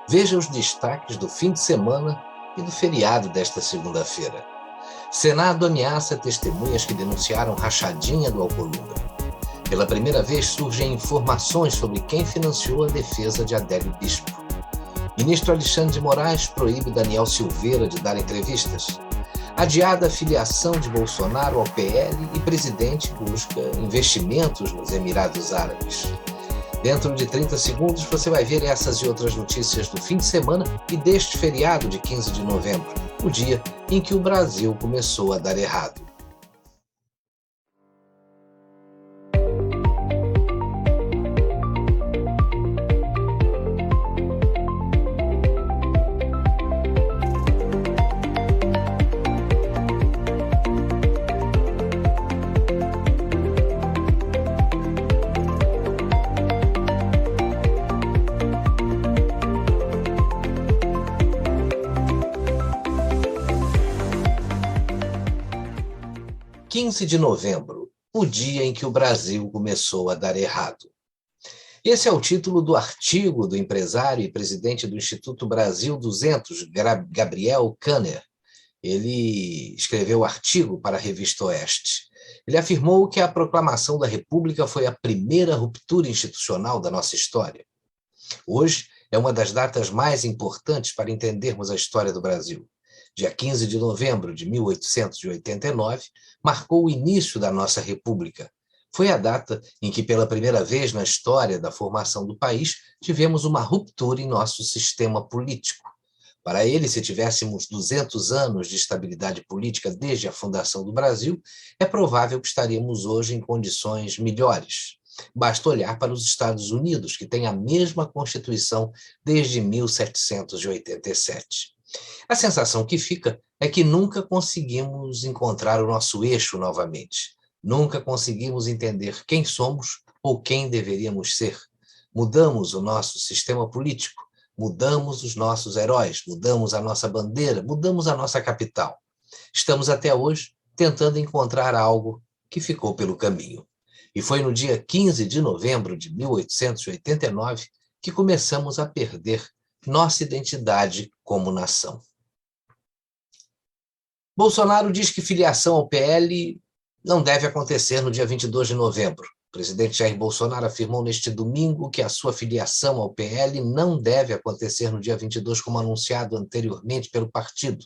Veja os destaques do fim de semana e do feriado desta segunda-feira. Senado ameaça testemunhas que denunciaram rachadinha do Alcolumbre. Pela primeira vez surgem informações sobre quem financiou a defesa de Adélio Bispo. Ministro Alexandre de Moraes proíbe Daniel Silveira de dar entrevistas. Adiada a filiação de Bolsonaro ao PL e presidente busca investimentos nos Emirados Árabes. Dentro de 30 segundos você vai ver essas e outras notícias do fim de semana e deste feriado de 15 de novembro, o dia em que o Brasil começou a dar errado. (15 de novembro, o dia em que o Brasil começou a dar errado). Esse é o título do artigo do empresário e presidente do Instituto Brasil 200, Gabriel Kanner. Ele escreveu o artigo para a Revista Oeste. Ele afirmou que a proclamação da República foi a primeira ruptura institucional da nossa história. Hoje é uma das datas mais importantes para entendermos a história do Brasil. Dia 15 de novembro de 1889, marcou o início da nossa República. Foi a data em que, pela primeira vez na história da formação do país, tivemos uma ruptura em nosso sistema político. Para ele, se tivéssemos 200 anos de estabilidade política desde a fundação do Brasil, é provável que estaríamos hoje em condições melhores. Basta olhar para os Estados Unidos, que têm a mesma Constituição desde 1787. A sensação que fica é que nunca conseguimos encontrar o nosso eixo novamente. Nunca conseguimos entender quem somos ou quem deveríamos ser. Mudamos o nosso sistema político, mudamos os nossos heróis, mudamos a nossa bandeira, mudamos a nossa capital. Estamos até hoje tentando encontrar algo que ficou pelo caminho. E foi no dia 15 de novembro de 1889 que começamos a perder nossa identidade como nação. Bolsonaro diz que filiação ao PL não deve acontecer no dia 22 de novembro. O presidente Jair Bolsonaro afirmou neste domingo que a sua filiação ao PL não deve acontecer no dia 22, como anunciado anteriormente pelo partido.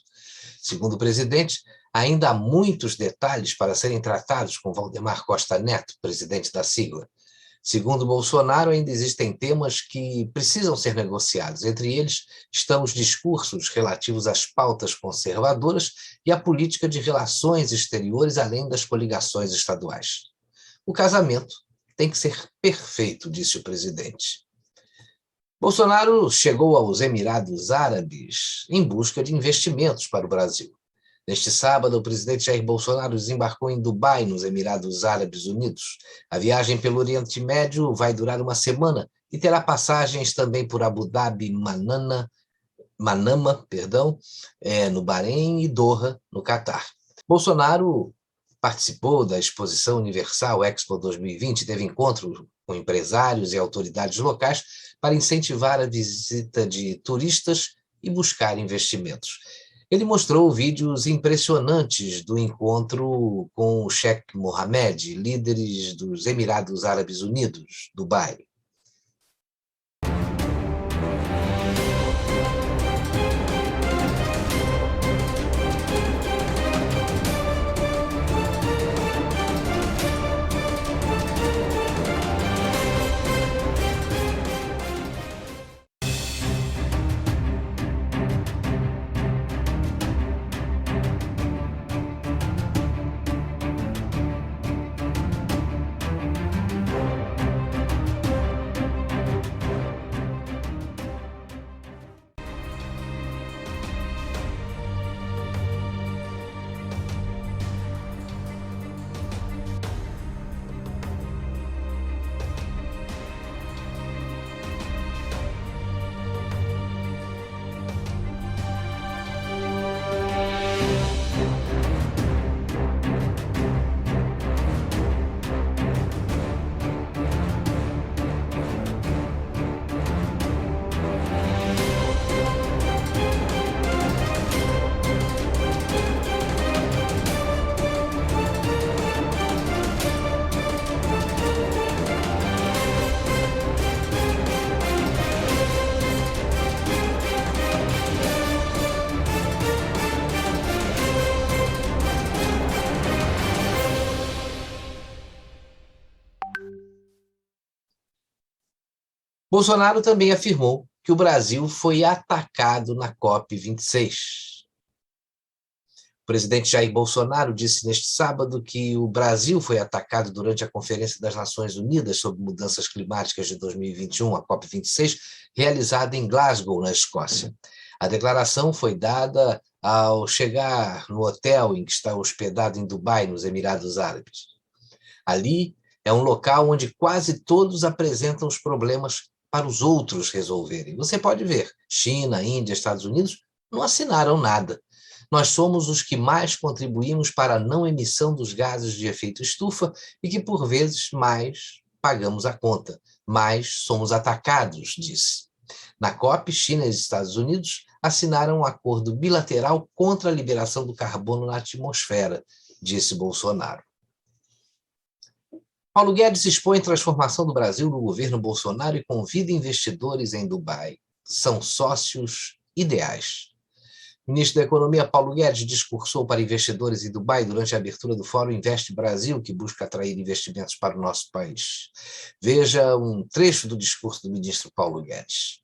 Segundo o presidente, ainda há muitos detalhes para serem tratados com Valdemar Costa Neto, presidente da sigla. Segundo Bolsonaro, ainda existem temas que precisam ser negociados. Entre eles estão os discursos relativos às pautas conservadoras e à política de relações exteriores, além das coligações estaduais. O casamento tem que ser perfeito, disse o presidente. Bolsonaro chegou aos Emirados Árabes em busca de investimentos para o Brasil. Neste sábado, o presidente Jair Bolsonaro desembarcou em Dubai, nos Emirados Árabes Unidos. A viagem pelo Oriente Médio vai durar uma semana e terá passagens também por Abu Dhabi, Manama, no Bahrein, e Doha, no Catar. Bolsonaro participou da Exposição Universal Expo 2020, teve encontro com empresários e autoridades locais para incentivar a visita de turistas e buscar investimentos. Ele mostrou vídeos impressionantes do encontro com o Sheikh Mohammed, líderes dos Emirados Árabes Unidos, Dubai. Bolsonaro também afirmou que o Brasil foi atacado na COP26. O presidente Jair Bolsonaro disse neste sábado que o Brasil foi atacado durante a Conferência das Nações Unidas sobre Mudanças Climáticas de 2021, a COP26, realizada em Glasgow, na Escócia. A declaração foi dada ao chegar no hotel em que está hospedado em Dubai, nos Emirados Árabes. Ali é um local onde quase todos apresentam os problemas para os outros resolverem. Você pode ver, China, Índia, Estados Unidos não assinaram nada. Nós somos os que mais contribuímos para a não emissão dos gases de efeito estufa e que, por vezes, mais pagamos a conta, mais somos atacados, disse. Na COP, China e Estados Unidos assinaram um acordo bilateral contra a liberação do carbono na atmosfera, disse Bolsonaro. Paulo Guedes expõe a transformação do Brasil no governo Bolsonaro e convida investidores em Dubai. São sócios ideais. O ministro da Economia, Paulo Guedes, discursou para investidores em Dubai durante a abertura do Fórum Investe Brasil, que busca atrair investimentos para o nosso país. Veja um trecho do discurso do ministro Paulo Guedes.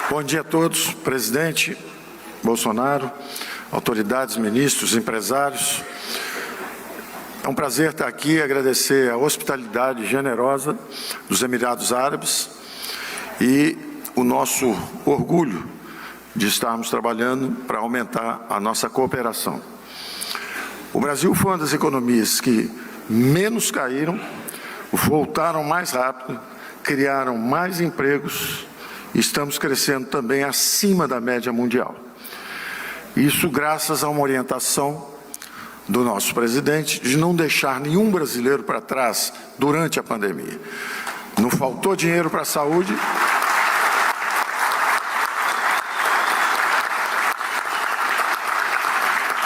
Bom dia a todos, presidente Bolsonaro, autoridades, ministros, empresários. É um prazer estar aqui e agradecer a hospitalidade generosa dos Emirados Árabes e o nosso orgulho de estarmos trabalhando para aumentar a nossa cooperação. O Brasil foi uma das economias que menos caíram, voltaram mais rápido, criaram mais empregos e estamos crescendo também acima da média mundial. Isso graças a uma orientação do nosso presidente de não deixar nenhum brasileiro para trás durante a pandemia. Não faltou dinheiro para a saúde.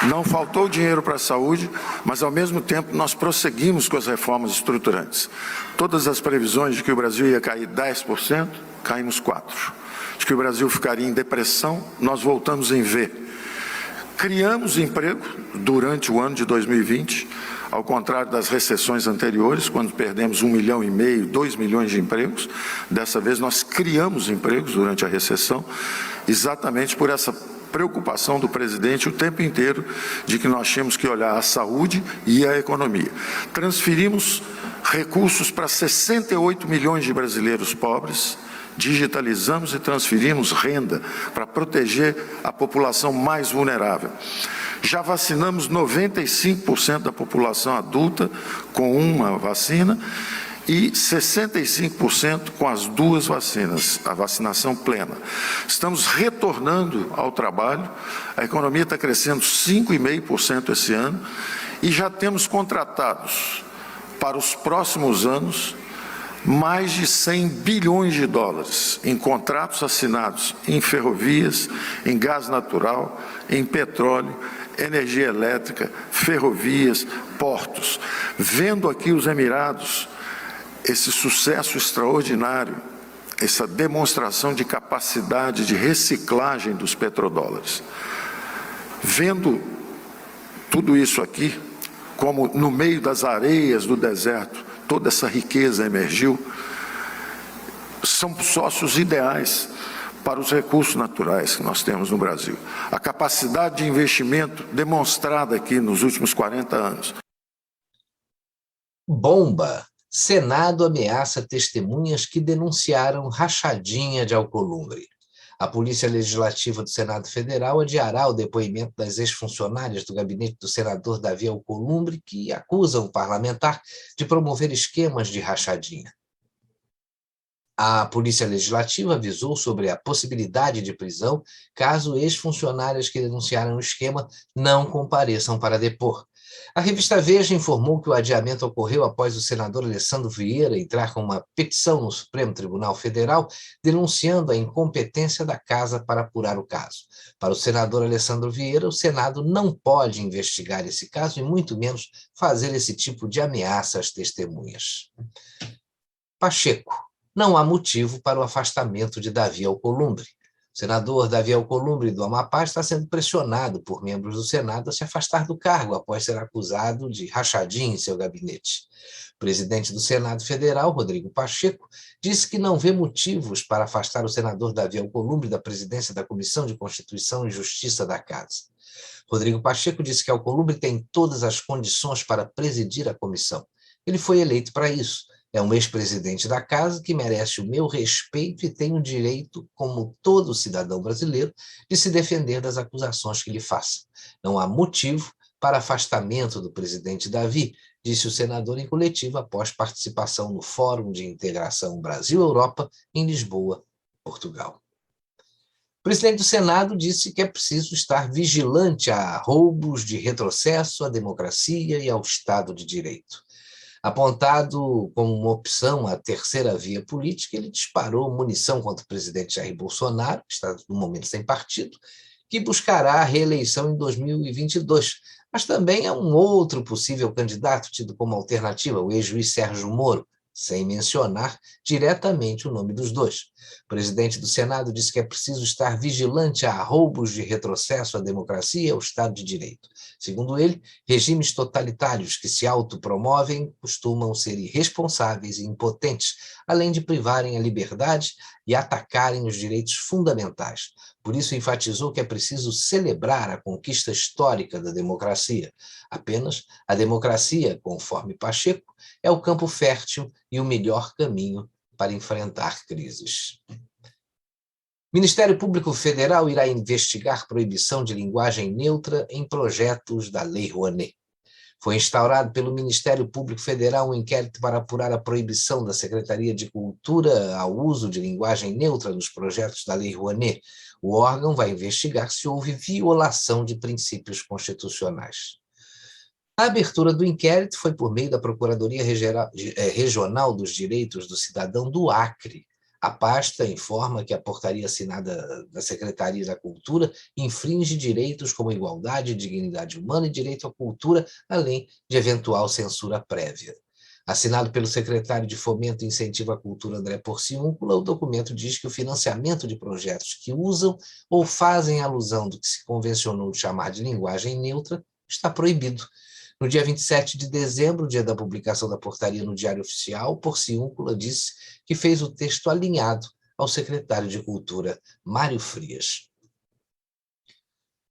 Não faltou dinheiro para a saúde, mas ao mesmo tempo nós prosseguimos com as reformas estruturantes. Todas as previsões de que o Brasil ia cair 10%, caímos 4%. De que o Brasil ficaria em depressão, nós voltamos em V. Criamos emprego durante o ano de 2020, ao contrário das recessões anteriores, quando perdemos 1,5 milhão, 2 milhões de empregos. Dessa vez nós criamos empregos durante a recessão, exatamente por essa preocupação do presidente o tempo inteiro de que nós tínhamos que olhar a saúde e a economia. Transferimos recursos para 68 milhões de brasileiros pobres, digitalizamos e transferimos renda para proteger a população mais vulnerável. Já vacinamos 95% da população adulta com uma vacina e 65% com as 2 vacinas, a vacinação plena. Estamos retornando ao trabalho, a economia está crescendo 5,5% esse ano e já temos contratados para os próximos anos mais de 100 bilhões de dólares em contratos assinados em ferrovias, em gás natural, em petróleo, energia elétrica, ferrovias, portos. Vendo aqui os Emirados, esse sucesso extraordinário, essa demonstração de capacidade de reciclagem dos petrodólares. Vendo tudo isso aqui, como no meio das areias do deserto, toda essa riqueza emergiu, são sócios ideais para os recursos naturais que nós temos no Brasil. A capacidade de investimento demonstrada aqui nos últimos 40 anos. Bomba. Senado ameaça testemunhas que denunciaram rachadinha de Alcolumbre. A Polícia Legislativa do Senado Federal adiará o depoimento das ex-funcionárias do gabinete do senador Davi Alcolumbre, que acusam o parlamentar de promover esquemas de rachadinha. A Polícia Legislativa avisou sobre a possibilidade de prisão caso ex-funcionárias que denunciaram o esquema não compareçam para depor. A revista Veja informou que o adiamento ocorreu após o senador Alessandro Vieira entrar com uma petição no Supremo Tribunal Federal denunciando a incompetência da Casa para apurar o caso. Para o senador Alessandro Vieira, o Senado não pode investigar esse caso e muito menos fazer esse tipo de ameaça às testemunhas. Pacheco. Não há motivo para o afastamento de Davi Alcolumbre. O senador Davi Alcolumbre do Amapá está sendo pressionado por membros do Senado a se afastar do cargo após ser acusado de rachadinha em seu gabinete. O presidente do Senado Federal, Rodrigo Pacheco, disse que não vê motivos para afastar o senador Davi Alcolumbre da presidência da Comissão de Constituição e Justiça da Casa. Rodrigo Pacheco disse que Alcolumbre tem todas as condições para presidir a comissão. Ele foi eleito para isso. É um ex-presidente da Casa que merece o meu respeito e tem o direito, como todo cidadão brasileiro, de se defender das acusações que lhe façam. Não há motivo para afastamento do presidente Davi, disse o senador em coletiva após participação no Fórum de Integração Brasil-Europa em Lisboa, Portugal. O presidente do Senado disse que é preciso estar vigilante a roubos de retrocesso à democracia e ao Estado de Direito. Apontado como uma opção à terceira via política, ele disparou munição contra o presidente Jair Bolsonaro, que está no momento sem partido, que buscará a reeleição em 2022, mas também é um outro possível candidato tido como alternativa, o ex-juiz Sérgio Moro, sem mencionar diretamente o nome dos dois. O presidente do Senado disse que é preciso estar vigilante a roubos de retrocesso à democracia e ao Estado de Direito. Segundo ele, regimes totalitários que se autopromovem costumam ser irresponsáveis e impotentes, além de privarem a liberdade e atacarem os direitos fundamentais. Por isso, enfatizou que é preciso celebrar a conquista histórica da democracia. Apenas a democracia, conforme Pacheco, é o campo fértil e o melhor caminho para enfrentar crises. O Ministério Público Federal irá investigar proibição de linguagem neutra em projetos da Lei Rouanet. Foi instaurado pelo Ministério Público Federal um inquérito para apurar a proibição da Secretaria de Cultura ao uso de linguagem neutra nos projetos da Lei Rouanet. O órgão vai investigar se houve violação de princípios constitucionais. A abertura do inquérito foi por meio da Procuradoria Regional dos Direitos do Cidadão do Acre. A pasta informa que a portaria assinada da Secretaria da Cultura infringe direitos como igualdade, dignidade humana e direito à cultura, além de eventual censura prévia. Assinado pelo secretário de Fomento e Incentivo à Cultura, André Porciúncula, o documento diz que o financiamento de projetos que usam ou fazem alusão do que se convencionou de chamar de linguagem neutra está proibido. No dia 27 de dezembro, dia da publicação da portaria no Diário Oficial, Porciúncula disse que fez o texto alinhado ao secretário de Cultura, Mário Frias.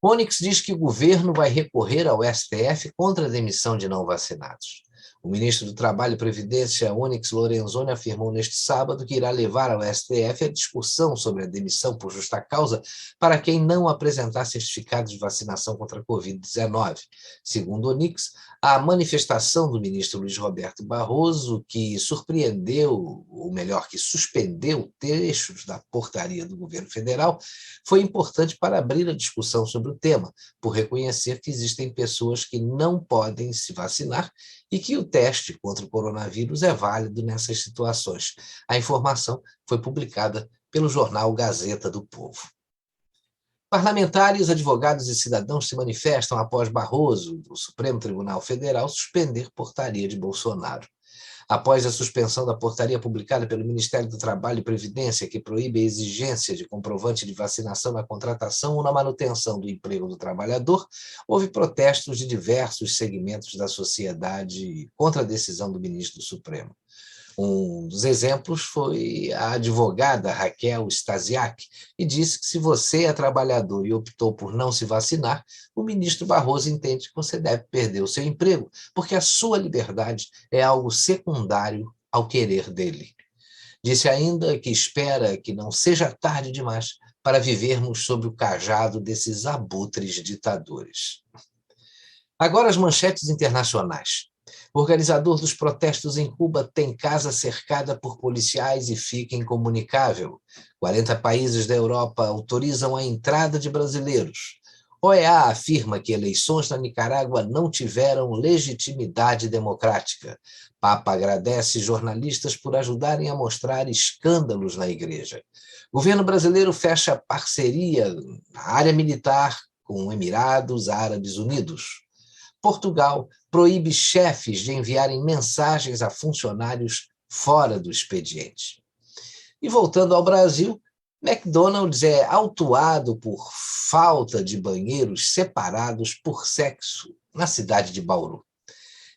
Onyx diz que o governo vai recorrer ao STF contra a demissão de não vacinados. O ministro do Trabalho e Previdência, Onyx Lorenzoni, afirmou neste sábado que irá levar ao STF a discussão sobre a demissão por justa causa para quem não apresentar certificado de vacinação contra a Covid-19. Segundo Onyx, a manifestação do ministro Luiz Roberto Barroso, que surpreendeu, ou melhor, que suspendeu trechos da portaria do governo federal, foi importante para abrir a discussão sobre o tema, por reconhecer que existem pessoas que não podem se vacinar e que o teste contra o coronavírus é válido nessas situações. A informação foi publicada pelo jornal Gazeta do Povo. Parlamentares, advogados e cidadãos se manifestam após Barroso, do Supremo Tribunal Federal, suspender portaria de Bolsonaro. Após a suspensão da portaria publicada pelo Ministério do Trabalho e Previdência, que proíbe a exigência de comprovante de vacinação na contratação ou na manutenção do emprego do trabalhador, houve protestos de diversos segmentos da sociedade contra a decisão do ministro do Supremo. Um dos exemplos foi a advogada Raquel Stasiak, que disse que se você é trabalhador e optou por não se vacinar, o ministro Barroso entende que você deve perder o seu emprego, porque a sua liberdade é algo secundário ao querer dele. Disse ainda que espera que não seja tarde demais para vivermos sob o cajado desses abutres ditadores. Agora as manchetes internacionais. O organizador dos protestos em Cuba tem casa cercada por policiais e fica incomunicável. 40 países da Europa autorizam a entrada de brasileiros. OEA afirma que eleições na Nicarágua não tiveram legitimidade democrática. Papa agradece jornalistas por ajudarem a mostrar escândalos na igreja. Governo brasileiro fecha parceria na área militar com Emirados Árabes Unidos. Portugal proíbe chefes de enviarem mensagens a funcionários fora do expediente. E voltando ao Brasil, McDonald's é autuado por falta de banheiros separados por sexo na cidade de Bauru.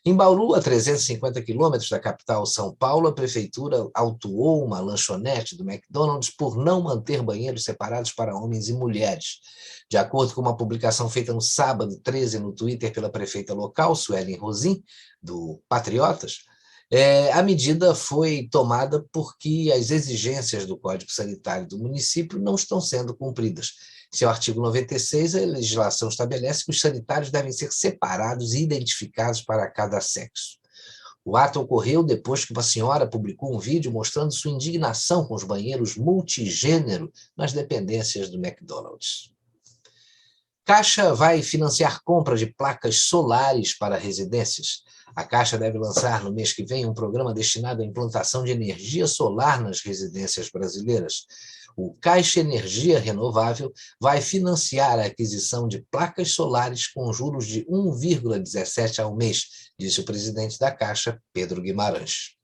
Em Bauru, a 350 quilômetros da capital São Paulo, a prefeitura autuou uma lanchonete do McDonald's por não manter banheiros separados para homens e mulheres. De acordo com uma publicação feita no sábado 13 no Twitter pela prefeita local, Suelen Rosim, do Patriotas, a medida foi tomada porque as exigências do Código Sanitário do município não estão sendo cumpridas. Seu artigo 96, a legislação estabelece que os sanitários devem ser separados e identificados para cada sexo. O ato ocorreu depois que uma senhora publicou um vídeo mostrando sua indignação com os banheiros multigênero nas dependências do McDonald's. Caixa vai financiar compra de placas solares para residências. A Caixa deve lançar no mês que vem um programa destinado à implantação de energia solar nas residências brasileiras. O Caixa Energia Renovável vai financiar a aquisição de placas solares com juros de 1,17 ao mês, disse o presidente da Caixa, Pedro Guimarães.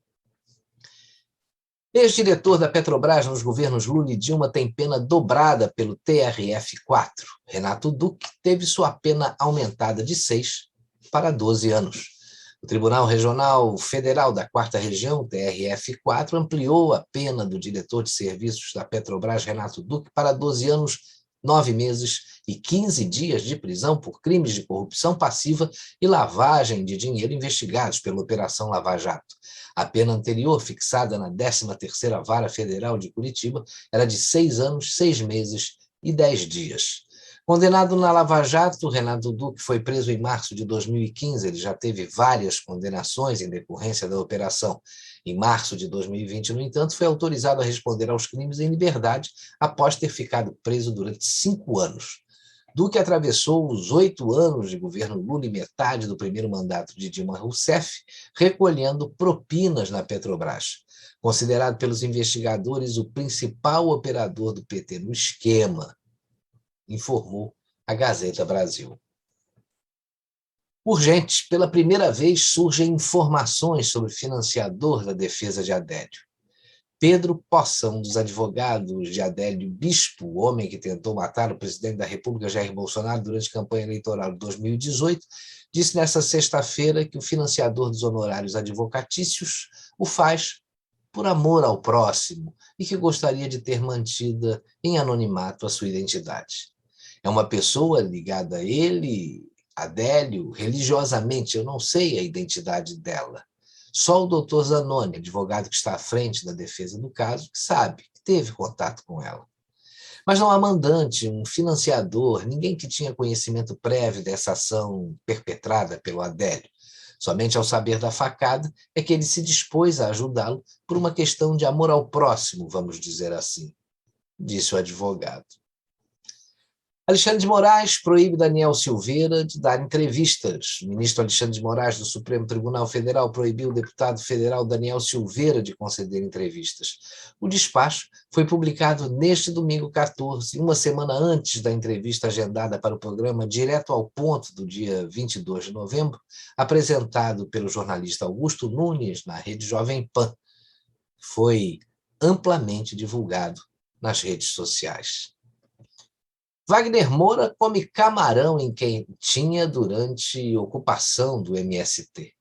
Ex-diretor da Petrobras nos governos Lula e Dilma tem pena dobrada pelo TRF4. Renato Duque teve sua pena aumentada de 6 para 12 anos. O Tribunal Regional Federal da 4ª Região, TRF4, ampliou a pena do diretor de serviços da Petrobras, Renato Duque, para 12 anos, 9 meses e 15 dias de prisão por crimes de corrupção passiva e lavagem de dinheiro investigados pela Operação Lava Jato. A pena anterior, fixada na 13ª Vara Federal de Curitiba, era de 6 anos, 6 meses e 10 dias. Condenado na Lava Jato, Renato Duque foi preso em março de 2015. Ele já teve várias condenações em decorrência da operação. Em março de 2020, no entanto, foi autorizado a responder aos crimes em liberdade após ter ficado preso durante 5 anos. Duque atravessou os 8 anos de governo Lula e metade do primeiro mandato de Dilma Rousseff, recolhendo propinas na Petrobras. Considerado pelos investigadores o principal operador do PT no esquema, informou a Gazeta Brasil. Urgente, pela primeira vez surgem informações sobre o financiador da defesa de Adélio. Pedro Poça, um dos advogados de Adélio Bispo, o homem que tentou matar o presidente da República, Jair Bolsonaro, durante a campanha eleitoral de 2018, disse nesta sexta-feira que o financiador dos honorários advocatícios o faz por amor ao próximo e que gostaria de ter mantida em anonimato a sua identidade. É uma pessoa ligada a ele, Adélio, religiosamente, eu não sei a identidade dela. Só o doutor Zanoni, advogado que está à frente da defesa do caso, que sabe, que teve contato com ela. Mas não há mandante, um financiador, ninguém que tinha conhecimento prévio dessa ação perpetrada pelo Adélio. Somente ao saber da facada é que ele se dispôs a ajudá-lo por uma questão de amor ao próximo, vamos dizer assim, disse o advogado. Alexandre de Moraes proíbe Daniel Silveira de dar entrevistas. O ministro Alexandre de Moraes, do Supremo Tribunal Federal, proibiu o deputado federal Daniel Silveira de conceder entrevistas. O despacho foi publicado neste domingo 14, uma semana antes da entrevista agendada para o programa Direto ao Ponto, do dia 22 de novembro, apresentado pelo jornalista Augusto Nunes na Rede Jovem Pan. Foi amplamente divulgado nas redes sociais. Wagner Moura come camarão em quentinha durante ocupação do MST.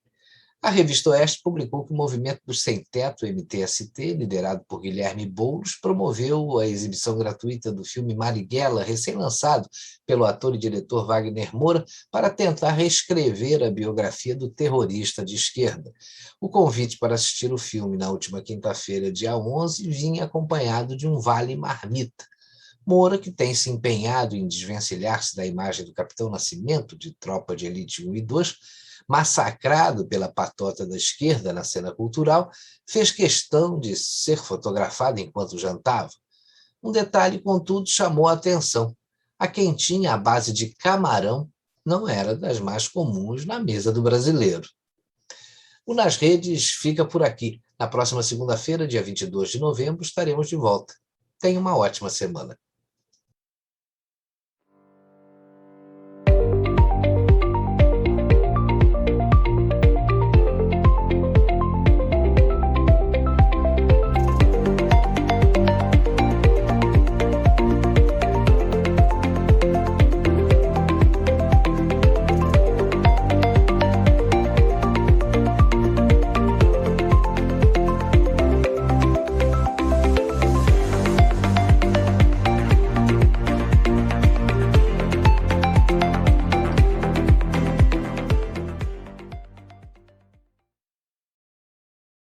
A revista Oeste publicou que o movimento do Sem-Teto, MTST, liderado por Guilherme Boulos, promoveu a exibição gratuita do filme Marighella, recém-lançado pelo ator e diretor Wagner Moura, para tentar reescrever a biografia do terrorista de esquerda. O convite para assistir o filme na última quinta-feira, dia 11, vinha acompanhado de um vale marmita. Moura, que tem se empenhado em desvencilhar-se da imagem do Capitão Nascimento, de Tropa de Elite 1 e 2, massacrado pela patota da esquerda na cena cultural, fez questão de ser fotografado enquanto jantava. Um detalhe, contudo, chamou a atenção. A quentinha à base de camarão não era das mais comuns na mesa do brasileiro. O Nas Redes fica por aqui. Na próxima segunda-feira, dia 22 de novembro, estaremos de volta. Tenha uma ótima semana.